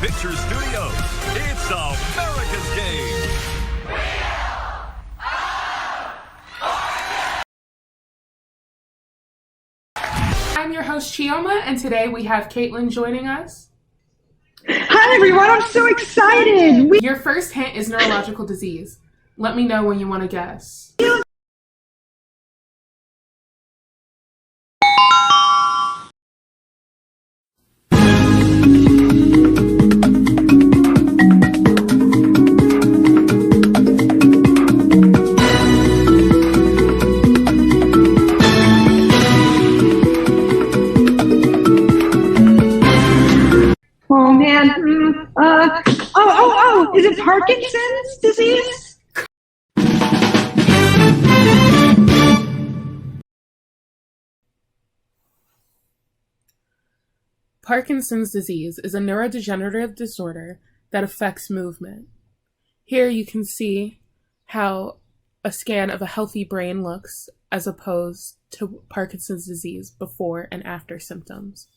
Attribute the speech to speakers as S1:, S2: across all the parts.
S1: Pictures Studios. It's America's Game.
S2: I'm your host, Chioma, and today we have Caitlin joining us.
S3: Hi, everyone. I'm so excited.
S2: Your first hint is neurological disease. Let me know when you want to guess.
S3: Oh, man. Is it Parkinson's disease?
S2: Parkinson's disease is a neurodegenerative disorder that affects movement. Here you can see how a scan of a healthy brain looks as opposed to Parkinson's disease before and after symptoms.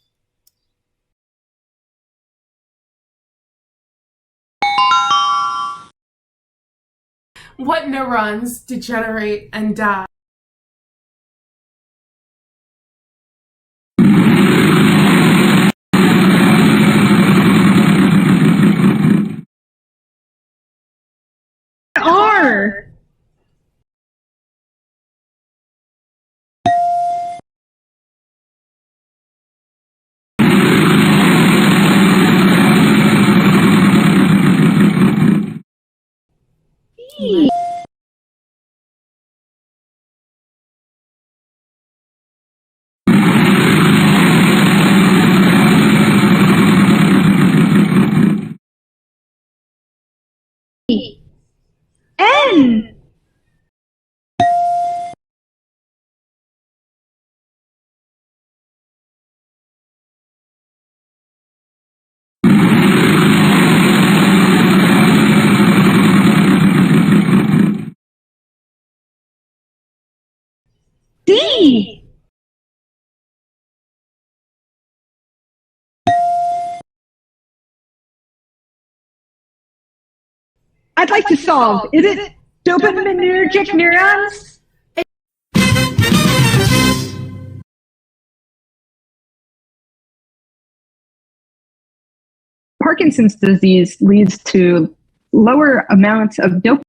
S2: What neurons degenerate and die?
S3: R. E. N. D. I'd like to solve. Is it dopaminergic neurons? Parkinson's disease leads to lower amounts of dopamine.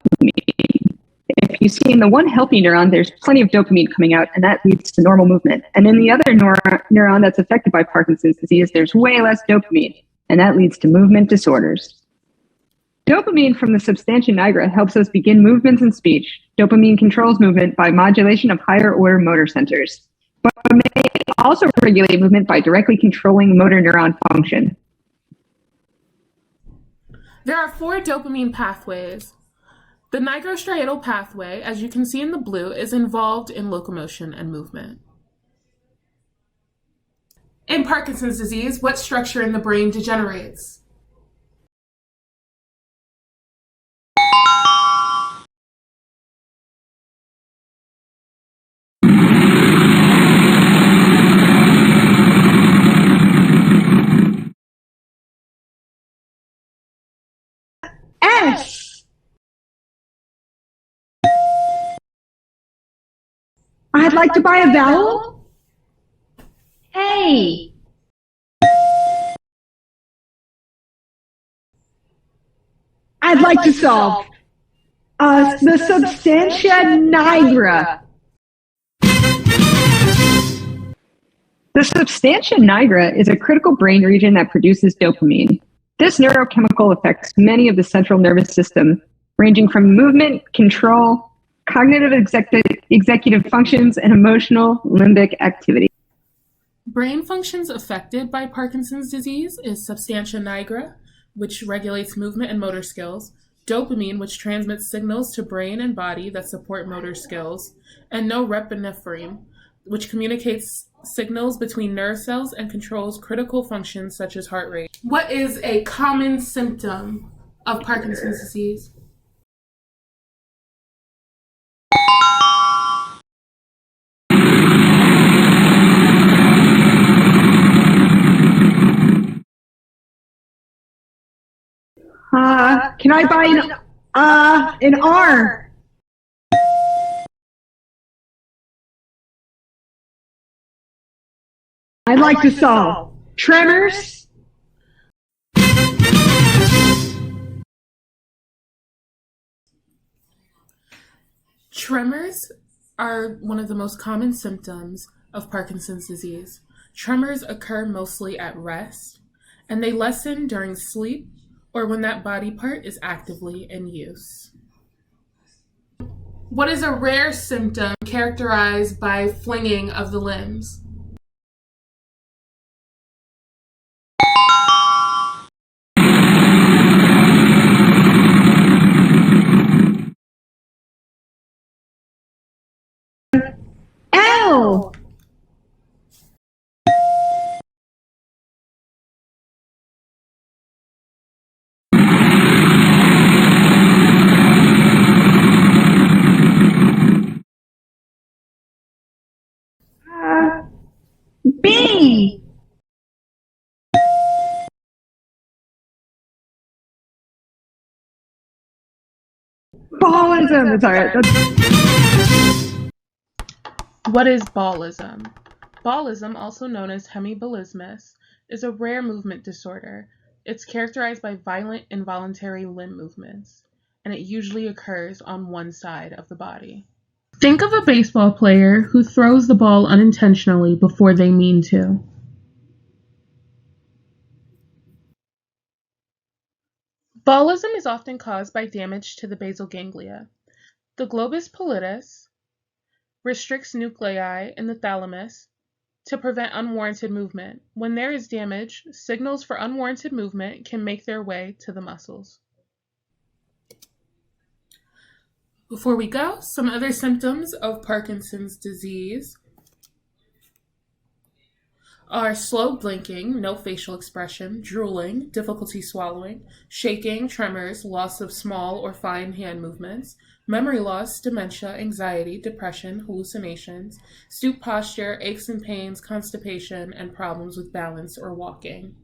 S3: If you see in the one healthy neuron, there's plenty of dopamine coming out, and that leads to normal movement. And in the other neuron that's affected by Parkinson's disease, there's way less dopamine, and that leads to movement disorders. Dopamine from the substantia nigra helps us begin movements and speech. Dopamine controls movement by modulation of higher order motor centers, but may also regulate movement by directly controlling motor neuron function.
S2: There are 4 dopamine pathways. The nigrostriatal pathway, as you can see in the blue, is involved in locomotion and movement. In Parkinson's disease, what structure in the brain degenerates?
S3: S. I'd like to buy a vowel. A. I'd like to solve. The substantia nigra. The substantia nigra is a critical brain region that produces dopamine. This neurochemical affects many of the central nervous system, ranging from movement, control, cognitive executive functions, and emotional limbic activity.
S2: Brain functions affected by Parkinson's disease is substantia nigra, which regulates movement and motor skills, dopamine, which transmits signals to brain and body that support motor skills, and norepinephrine, which communicates signals between nerve cells and controls critical functions such as heart rate. What is a common symptom of Parkinson's disease?
S3: Can I buy an R? I'd like to solve tremors.
S2: Tremors are one of the most common symptoms of Parkinson's disease. Tremors occur mostly at rest, and they lessen during sleep or when that body part is actively in use. What is a rare symptom characterized by flinging of the limbs?
S3: L. B. Ballism. Sorry.
S2: What is ballism? Ballism, also known as hemiballismus, is a rare movement disorder. It's characterized by violent involuntary limb movements, and it usually occurs on one side of the body. Think of a baseball player who throws the ball unintentionally before they mean to. Ballism is often caused by damage to the basal ganglia. The globus pallidus restricts nuclei in the thalamus to prevent unwarranted movement. When there is damage, signals for unwarranted movement can make their way to the muscles. Before we go, some other symptoms of Parkinson's disease are slow blinking, no facial expression, drooling, difficulty swallowing, shaking, tremors, loss of small or fine hand movements, memory loss, dementia, anxiety, depression, hallucinations, stoop posture, aches and pains, constipation, and problems with balance or walking.